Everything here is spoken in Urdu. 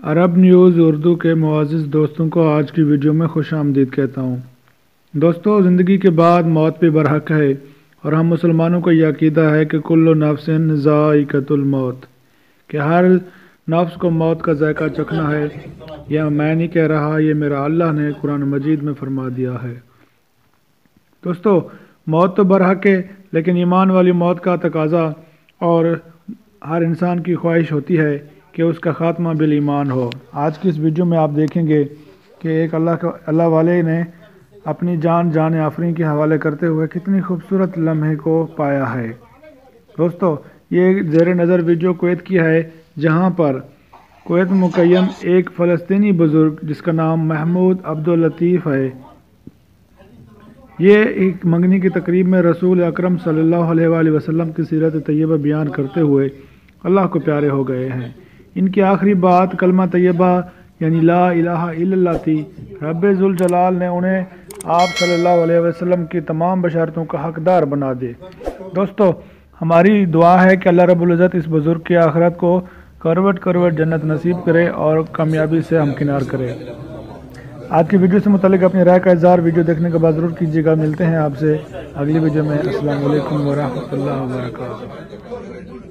عرب نیوز اردو کے معزز دوستوں کو آج کی ویڈیو میں خوش آمدید کہتا ہوں۔ دوستو، زندگی کے بعد موت پہ برحق ہے اور ہم مسلمانوں کا یہ عقیدہ ہے کہ کل نفس ذائقۃ الموت، کہ ہر نفس کو موت کا ذائقہ چکھنا ہے۔ یہ میں نہیں کہہ رہا، یہ میرا اللہ نے قرآن مجید میں فرما دیا ہے۔ دوستو، موت تو برحق ہے، لیکن ایمان والی موت کا تقاضا اور ہر انسان کی خواہش ہوتی ہے کہ اس کا خاتمہ بالایمان ہو۔ آج کی اس ویڈیو میں آپ دیکھیں گے کہ ایک اللہ والے نے اپنی جان آفرین کے حوالے کرتے ہوئے کتنی خوبصورت لمحے کو پایا ہے۔ دوستو، یہ زیر نظر ویڈیو کویت کی ہے، جہاں پر کویت مقیم ایک فلسطینی بزرگ جس کا نام محمود عبداللطیف ہے، یہ ایک منگنی کی تقریب میں رسول اکرم صلی اللہ علیہ وآلہ وسلم کی سیرت طیبہ بیان کرتے ہوئے اللہ کو پیارے ہو گئے ہیں۔ ان کی آخری بات کلمہ طیبہ یعنی لا الہ الا اللہ تھی۔ رب ذوالجلال نے انہیں آپ صلی اللہ علیہ وسلم کی تمام بشارتوں کا حقدار بنا دے۔ دوستو، ہماری دعا ہے کہ اللہ رب العزت اس بزرگ کی آخرت کو کروٹ جنت نصیب کرے اور کامیابی سے ہمکنار کرے۔ آج کی ویڈیو سے متعلق اپنی رائے کا اظہار ویڈیو دیکھنے کے بعد ضرور کیجیے گا۔ ملتے ہیں آپ سے اگلی ویڈیو میں۔ السلام علیکم ورحمۃ اللہ وبرکاتہ۔